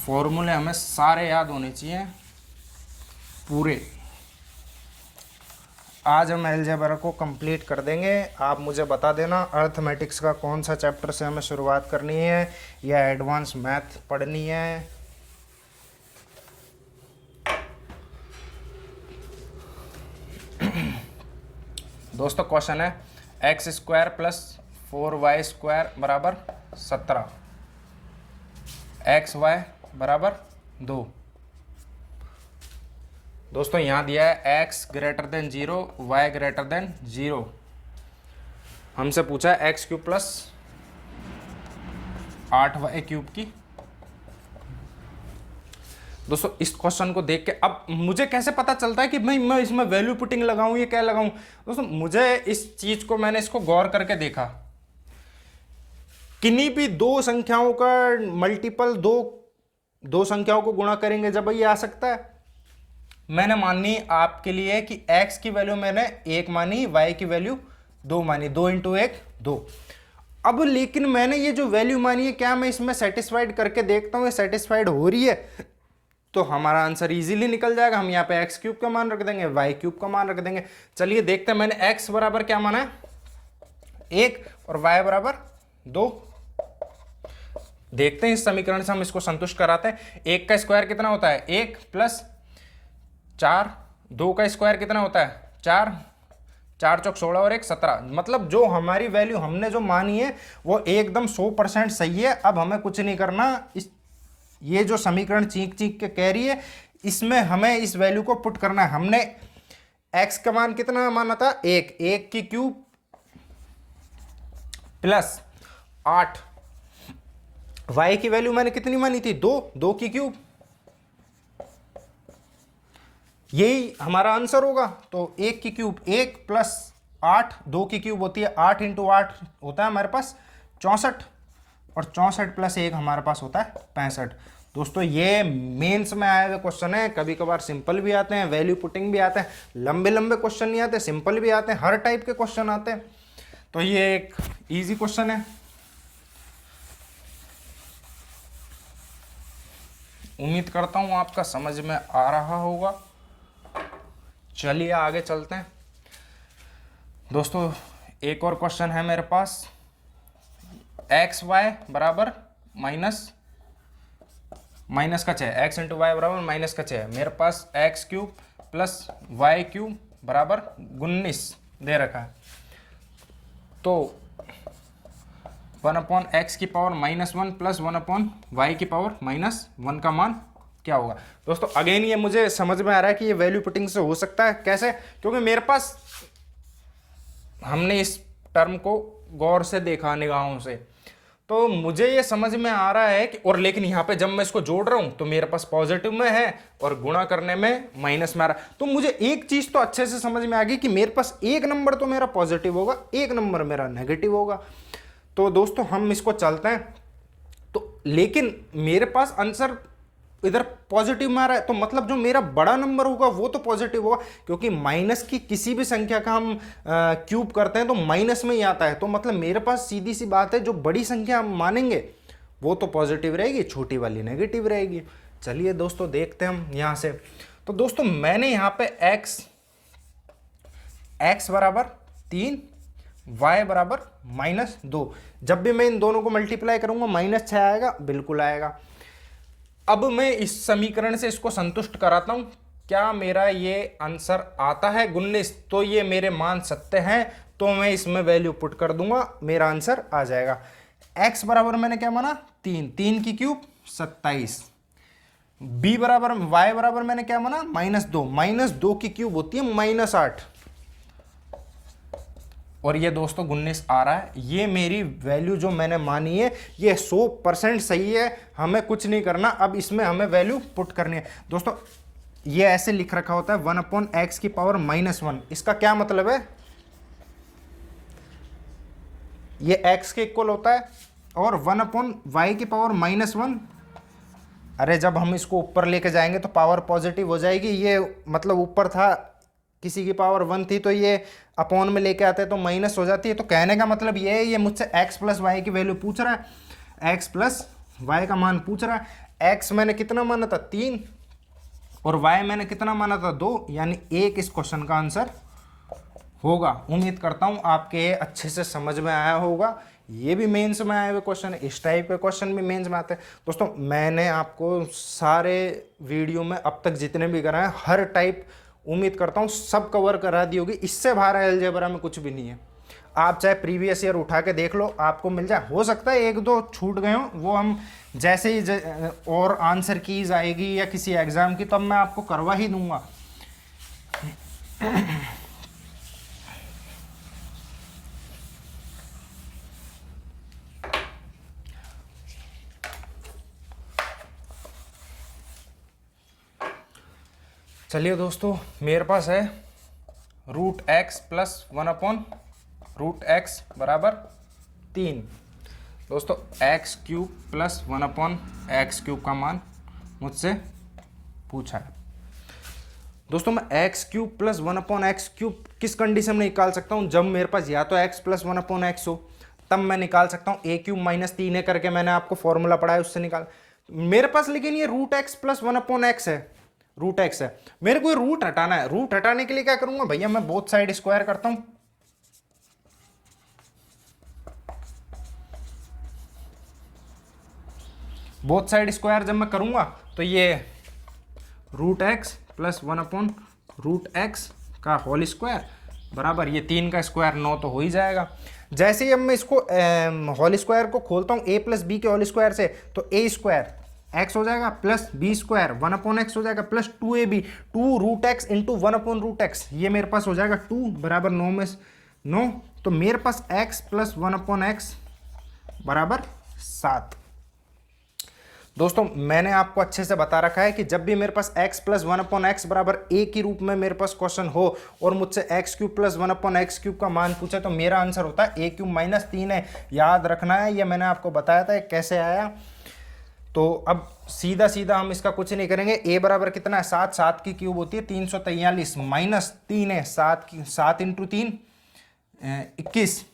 फॉर्मूले हमें सारे याद होने चाहिए पूरे। आज हम अलजेब्रा को कंप्लीट कर देंगे। आप मुझे बता देना अर्थमेटिक्स का कौन सा चैप्टर से हमें शुरुआत करनी है या एडवांस मैथ पढ़नी है। दोस्तों क्वेश्चन है x square plus 4y square बराबर 17, XY बराबर 2। दोस्तों यहाँ दिया है x greater than 0, y greater than 0। हमसे पूछा है x cube plus 8y cube की। दोस्तों इस क्वेश्चन को देख के अब मुझे कैसे पता चलता है कि भाई मैं इसमें वैल्यू पुटिंग लगाऊं या क्या लगाऊं। दोस्तों मुझे इस चीज को मैंने इसको गौर करके देखा, किन्हीं भी दो संख्याओं का मल्टीपल दो संख्याओं को गुणा करेंगे जब ये आ सकता है। मैंने मानी आपके लिए कि x की वैल्यू मैंने 1 मानी, y की वैल्यू 2 मानी, 2 इंटू 1 2। अब लेकिन मैंने ये जो वैल्यू मानी है, क्या मैं इसमें सेटिस्फाइड करके देखता हूँ ये सेटिस्फाइड हो रही है, तो हमारा आंसर इजीली निकल जाएगा। हम यहाँ पे x क्यूब का मान रख देंगे, y क्यूब का मान रख देंगे। चलिए देखते हैं, मैंने x बराबर क्या माना है 1 और y बराबर 2। देखते हैं इस समीकरण से हम इसको संतुष्ट कराते हैं। 1 का स्क्वायर कितना होता है 1 प्लस 4, 2 का स्क्वायर कितना होता है 4, 4 चौक 16 और 1 17। मतलब जो हमारी वैल्यू हमने जो मानी है वो एकदम 100% सही है। अब हमें कुछ नहीं करना, ये जो समीकरण चीख चीख के कह रही है इसमें हमें इस वैल्यू को पुट करना है। हमने x का मान कितना माना था 1, 1 की क्यूब प्लस 8, y की वैल्यू मैंने कितनी मानी थी 2, 2 की क्यूब, यही हमारा आंसर होगा। तो 1 की क्यूब 1 प्लस 8, 2 की क्यूब होती है 8 इंटू 8 होता है हमारे पास 64, और 64 प्लस 1 हमारे पास होता है 65। दोस्तों ये मेंस में आए हुए क्वेश्चन है, कभी कभार सिंपल भी आते हैं, वैल्यू पुटिंग भी आते हैं, लंबे लंबे क्वेश्चन नहीं आते, सिंपल भी आते हैं, हर टाइप के क्वेश्चन आते हैं। तो ये एक इजी क्वेश्चन है। उम्मीद करता हूं आपका समझ में आ रहा होगा। चलिए आगे चलते हैं। दोस्तों एक और क्वेश्चन है मेरे पास, एक्स वाई बराबर माइनस का 6, एक्स इंटू वाई बराबर माइनस का 6। मेरे पास X cube plus Y cube बराबर 19 दे रखा है। तो 1/x की पावर -1 प्लस 1/y की पावर -1 का मान क्या होगा। दोस्तों अगेन ये मुझे समझ में आ रहा है कि ये वैल्यू पुटिंग से हो सकता है। कैसे? क्योंकि मेरे पास हमने इस टर्म को गौर से देखा निगाहों से, तो मुझे ये समझ में आ रहा है कि, और लेकिन यहाँ पे जब मैं इसको जोड़ रहा हूँ तो मेरे पास पॉजिटिव में है और गुणा करने में माइनस में आ रहा है। तो मुझे एक चीज तो अच्छे से समझ में आ गई कि मेरे पास एक नंबर तो मेरा पॉजिटिव होगा, एक नंबर मेरा नेगेटिव होगा। तो दोस्तों हम इसको चलते हैं, तो लेकिन मेरे पास आंसर इधर पॉजिटिव में आ रहा है, तो मतलब जो मेरा बड़ा नंबर होगा वो तो पॉजिटिव होगा, क्योंकि माइनस की किसी भी संख्या का हम क्यूब करते हैं तो माइनस में ही आता है, तो मतलब मेरे पास सीधी सी बात है जो बड़ी संख्या हम मानेंगे वो तो पॉजिटिव रहेगी, छोटी वाली नेगेटिव रहेगी। चलिए दोस्तों देखते हैं हम यहाँ से। तो दोस्तों मैंने यहाँ पे x बराबर 3, y बराबर -2, जब भी मैं इन दोनों को मल्टीप्लाई करूंगा -6 आएगा, बिल्कुल आएगा। अब मैं इस समीकरण से इसको संतुष्ट कराता हूं, क्या मेरा ये आंसर आता है 19, तो ये मेरे मान सत्य हैं, तो मैं इसमें वैल्यू पुट कर दूंगा, मेरा आंसर आ जाएगा। x बराबर मैंने क्या माना 3, 3 की क्यूब 27, b बराबर y बराबर मैंने क्या माना -2, -2 की क्यूब होती है -8, और ये दोस्तों 19 आ रहा है। ये मेरी वैल्यू जो मैंने मानी है ये 100% सही है, हमें कुछ नहीं करना, अब इसमें हमें वैल्यू पुट करनी है। दोस्तों ये ऐसे लिख रखा होता है 1/x की पावर -1, इसका क्या मतलब है, ये x के इक्वल होता है, और 1/y की पावर -1, अरे जब हम इसको ऊपर लेके जाएंगे तो पावर पॉजिटिव हो जाएगी, ये मतलब ऊपर था किसी की पावर 1 थी तो ये अपॉन में लेके आते हैं तो माइनस हो जाती है। तो कहने का मतलब ये है, ये मुझसे x प्लस वाई की वैल्यू पूछ रहा है, x प्लस वाई का मान पूछ रहा है। x मैंने कितना माना था 3, और y मैंने कितना माना था 2, यानी 1 इस क्वेश्चन का आंसर होगा। उम्मीद करता हूँ आपके अच्छे से समझ में आया होगा। ये भी मेंस में आए हुए क्वेश्चन है, इस टाइप के क्वेश्चन भी मेंस में आते हैं। दोस्तों मैंने आपको सारे वीडियो में अब तक जितने भी कराए हर टाइप उम्मीद करता हूँ सब कवर करा दी होगी, इससे बाहर अलजेब्रा में कुछ भी नहीं है। आप चाहे प्रीवियस ईयर उठा के देख लो, आपको मिल जाए, हो सकता है 1-2 छूट गए हो, वो हम जैसे ही और आंसर कीज आएगी या किसी एग्जाम की, तब मैं आपको करवा ही दूंगा। चलिए दोस्तों, मेरे पास है √x प्लस 1/√x बराबर 3। दोस्तों x³ प्लस 1/x³ का मान मुझसे पूछा है। दोस्तों मैं x³ प्लस 1/x³ किस कंडीशन में निकाल सकता हूँ, जब मेरे पास या तो x प्लस 1/x हो, तब मैं निकाल सकता हूँ। a³ - 3 करके मैंने आपको फॉर्मूला पढ़ाया, उससे निकाल मेरे पास। लेकिन ये √x प्लस 1/x है, √x है, मेरे को रूट हटाना है। रूट हटाने के लिए क्या करूंगा भैया, मैं बोथ साइड स्क्वायर करता हूं। बोथ साइड स्क्वायर जब मैं करूंगा तो ये √x प्लस 1/√x का होल स्क्वायर बराबर ये 3 का स्क्वायर 9 तो हो ही जाएगा। जैसे ही अब मैं इसको होल स्क्वायर को खोलता हूं a प्लस बी के होल स्क्वायर से, तो a² x हो जाएगा प्लस b² 1/x हो जाएगा plus 2ab 2√x into 1/√x, ये मेरे पास हो जाएगा 2 बराबर 9 में 9, तो मेरे पास x प्लस 1/x बराबर 7। दोस्तों मैंने आपको अच्छे से बता रखा है कि जब भी मेरे पास x प्लस 1/x बराबर a के रूप में मेरे पास क्वेश्चन हो और मुझसे x³ प्लस 1/x³ का मान पूछे, तो मेरा आंसर होता है a³ - 3 है। याद रखना है, ये मैंने आपको बताया था कैसे आया। तो अब सीधा सीधा हम इसका कुछ नहीं करेंगे। a बराबर कितना है 7, 7 की क्यूब होती है 343, -3 है 7 इंटू 3 21।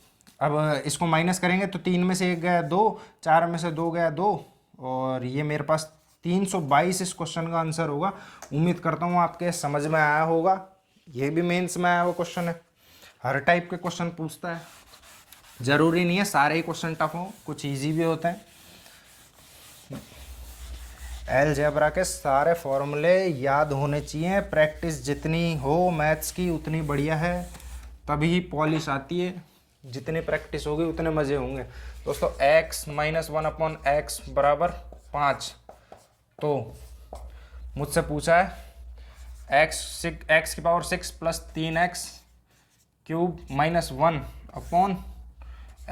अब इसको माइनस करेंगे तो 3 में से 1 गया 2, 4 में से 2 गया 2, और ये मेरे पास 322 इस क्वेश्चन का आंसर होगा। उम्मीद करता हूँ आपके समझ में आया होगा। ये भी मेंस में आया हुआ क्वेश्चन है, हर टाइप के क्वेश्चन पूछता है, ज़रूरी नहीं है सारे ही क्वेश्चन टफ हो, कुछ ईजी भी होते हैं। अलजेब्रा के सारे फॉर्मूले याद होने चाहिए, प्रैक्टिस जितनी हो मैथ्स की उतनी बढ़िया है, तभी पॉलिश आती है। जितनी प्रैक्टिस होगी उतने मज़े होंगे। दोस्तों x - 1/x बराबर 5, तो मुझसे पूछा है x की पावर 6 प्लस 3x³ -1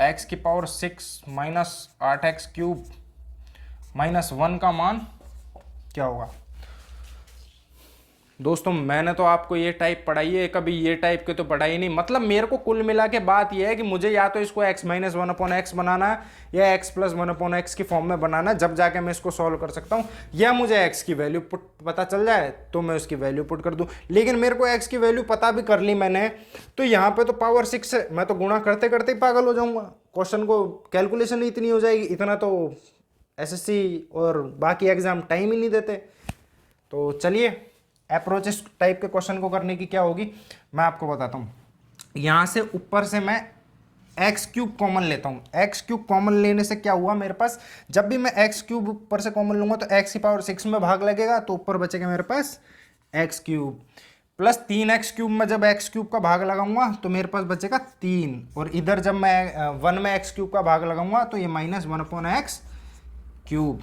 x की पावर 6 -8x³ -1 का मान क्या होगा। दोस्तों मैंने तो आपको ये टाइप पढ़ाई है, कभी ये टाइप के तो पढ़ाई नहीं। मतलब मेरे को कुल मिला के बात ये है कि मुझे या तो इसको x minus one upon X बनाना है या x plus one upon X की फॉर्म में बनाना है, जब जाके मैं इसको सॉल्व कर सकता हूँ। या मुझे x की वैल्यू पुट पता चल जाए तो मैं उसकी वैल्यू पुट कर दूँ। लेकिन मेरे को x की वैल्यू पता भी कर ली मैंने, तो यहाँ पे तो पावर 6 है, मैं तो गुणा करते करते ही पागल हो जाऊंगा। क्वेश्चन को कैलकुलेशन इतनी हो जाएगी, इतना तो SSC और बाकी एग्जाम टाइम ही नहीं देते। तो चलिए अप्रोच इस टाइप के क्वेश्चन को करने की क्या होगी मैं आपको बताता हूँ। यहाँ से ऊपर से मैं एक्स क्यूब कॉमन लेता हूँ। एक्स क्यूब कॉमन लेने से क्या हुआ मेरे पास, जब भी मैं एक्स क्यूब ऊपर से कॉमन लूंगा तो एक्स की पावर 6 में भाग लगेगा, तो ऊपर बचेगा मेरे पास X cube plus 3x cube में जब एक्स क्यूब का भाग लगाऊंगा तो मेरे पास बचेगा 3, और इधर जब मैं 1 में एक्स क्यूब का भाग लगाऊंगा तो ये minus one upon X cube.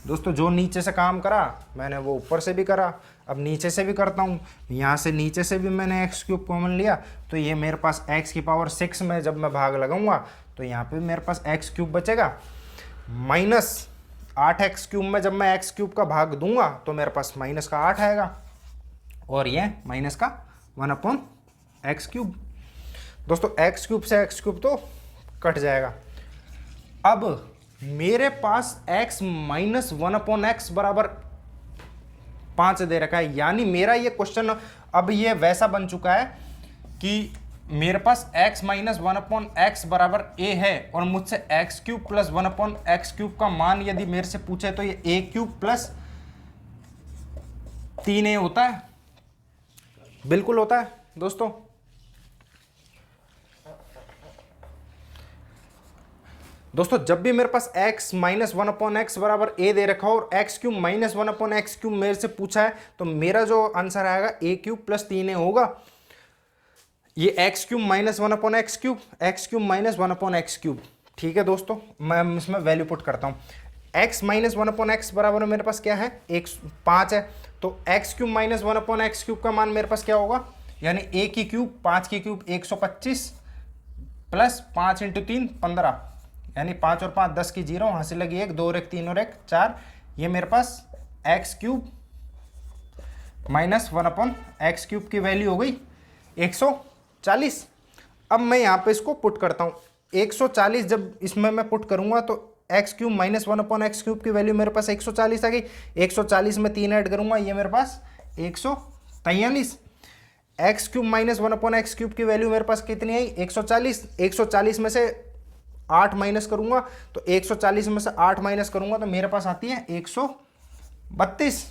दोस्तों जो नीचे से काम करा मैंने वो ऊपर से भी करा, अब नीचे से भी करता हूँ। यहाँ से नीचे से भी मैंने एक्स क्यूब कॉमन लिया, तो ये मेरे पास एक्स की पावर 6 में जब मैं भाग लगाऊंगा तो यहाँ पे मेरे पास एक्स क्यूब बचेगा, माइनस 8x क्यूब में जब मैं एक्स क्यूब का भाग दूंगा तो मेरे पास माइनस का 8 आएगा, और ये माइनस का 1 अपॉन एक्स क्यूब। दोस्तों एक्स क्यूब से एक्स क्यूब तो कट जाएगा। अब मेरे पास x minus one upon x बराबर 5 दे रखा है, यानी मेरा ये क्वेश्चन अब ये वैसा बन चुका है कि मेरे पास x minus one upon x बराबर a है, और मुझसे x cube plus one upon X cube का मान यदि मेरे से पूछे तो ये a क्यूब प्लस 3a होता है, बिल्कुल होता है दोस्तों। दोस्तों जब भी मेरे पास x minus one upon x बराबर a दे रखा हो और x cube minus one upon X cube मेरे से पूछा है, तो मेरा जो आंसर आएगा a क्यूब प्लस 3a होगा। ये x cube minus one upon X cube, x cube minus one upon X cube, ठीक है दोस्तों। मैं इसमें वैल्यू पुट करता हूँ। x minus one upon x बराबर मेरे पास क्या है, 5 है, तो x cube minus one upon X cube का मान मेरे पास क्या होगा, यानी a की क्यूब 5 की क्यूब 125 प्लस 5 इंटू 3 15, यानी 5 और 5 10 की 0, वहाँ से लगी 1, 2 और 1 3 और 1 4, ये मेरे पास X cube minus one upon X cube की वैल्यू हो गई 140। अब मैं यहाँ पे इसको पुट करता हूँ, 140 जब इसमें मैं पुट करूँगा तो x cube minus one upon X cube की वैल्यू मेरे पास 140 आ गई। 140 में 3 ऐड करूँगा, ये मेरे पास 143। X cube minus one upon X cube की वैल्यू मेरे पास कितनी आई, 140। 140 में से 8 माइनस करूंगा, तो 140 में से 8 माइनस करूंगा तो मेरे पास आती है 132।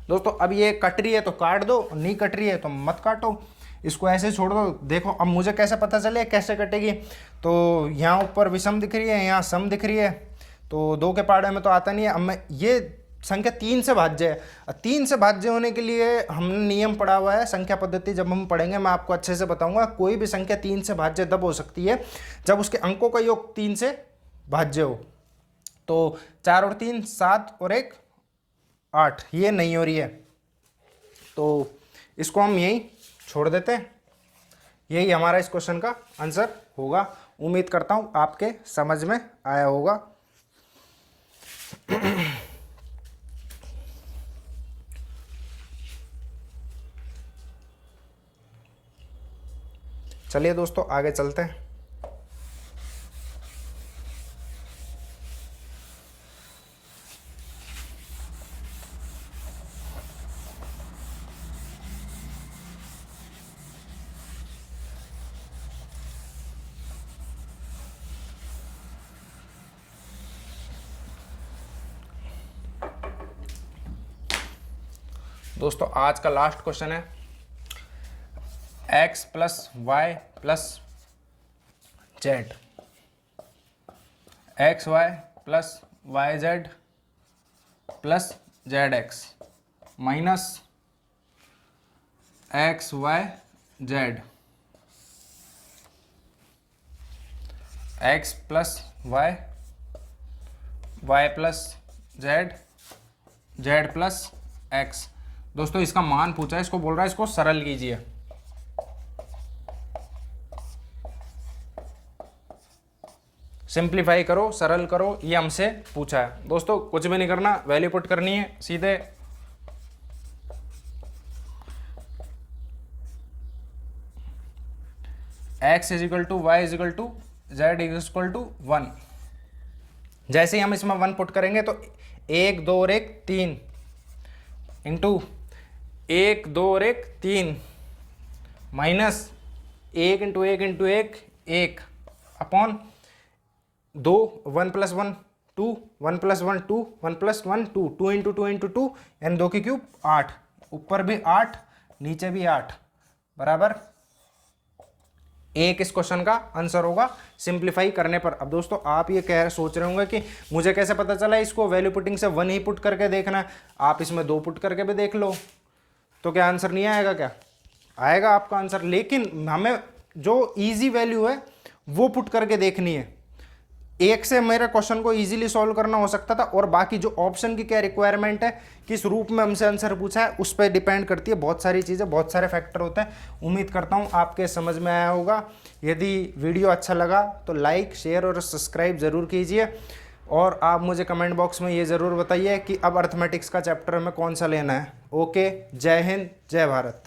दोस्तों अब ये कट रही है तो काट दो, नहीं कट रही है तो मत काटो, इसको ऐसे छोड़ दो। देखो अब मुझे कैसे पता चले कैसे कटेगी, तो यहाँ ऊपर विषम दिख रही है, यहाँ सम दिख रही है, तो 2 के पाड़े में तो आता नहीं है। अब मैं ये संख्या 3 से भाज्य है, 3 से भाज्य होने के लिए हमने नियम पढ़ा हुआ है, संख्या पद्धति जब हम पढ़ेंगे मैं आपको अच्छे से बताऊंगा। कोई भी संख्या 3 से भाज्य तब हो सकती है जब उसके अंकों का योग 3 से भाज्य हो। तो 4 और 3 7 और 1 8, ये नहीं हो रही है, तो इसको हम यही छोड़ देते हैं। यही हमारा इस क्वेश्चन का आंसर होगा। उम्मीद करता हूँ आपके समझ में आया होगा। चलिए दोस्तों आगे चलते हैं। दोस्तों आज का लास्ट क्वेश्चन है x plus Y plus Z, X Y plus Y Z plus Z X minus X Y Z, X plus Y Y plus Z Z plus X. दोस्तों इसका मान पूछा है, इसको बोल रहा है इसको सरल कीजिए। सिंप्लीफाई करो, सरल करो, ये हमसे पूछा है। दोस्तों कुछ भी नहीं करना, वैल्यू पुट करनी है सीधे। x is equal to Y is equal to Z is equal to 1। जैसे ही हम इसमें 1 पुट करेंगे तो 1 2 और 1 3 इंटू 1 2 और 1 3 minus 1 into 1 into 1 1 upon 2 1 plus 1 2 1 plus 1 2 1 plus 1 2 2 into 2 into 2 यानी 2 की क्यूब 8, ऊपर भी 8 नीचे भी 8 बराबर 1 इस क्वेश्चन का आंसर होगा सिंप्लीफाई करने पर। अब दोस्तों आप ये सोच रहे होंगे कि मुझे कैसे पता चला, इसको वैल्यू पुटिंग से 1 ही पुट करके देखना है। आप इसमें 2 पुट करके भी देख लो तो क्या आंसर नहीं आएगा? क्या आएगा आपका आंसर, लेकिन हमें जो इजी वैल्यू है वो पुट करके देखनी है। 1 से मेरे क्वेश्चन को इजीली सॉल्व करना हो सकता था, और बाकी जो ऑप्शन की क्या रिक्वायरमेंट है, किस रूप में हमसे आंसर पूछा है, उस पर डिपेंड करती है। बहुत सारी चीज़ें, बहुत सारे फैक्टर होते हैं। उम्मीद करता हूँ आपके समझ में आया होगा। यदि वीडियो अच्छा लगा तो लाइक शेयर और सब्सक्राइब ज़रूर कीजिए, और आप मुझे कमेंट बॉक्स में ये ज़रूर बताइए कि अब अर्थमेटिक्स का चैप्टर हमें कौन सा लेना है। ओके, जय हिंद, जय भारत।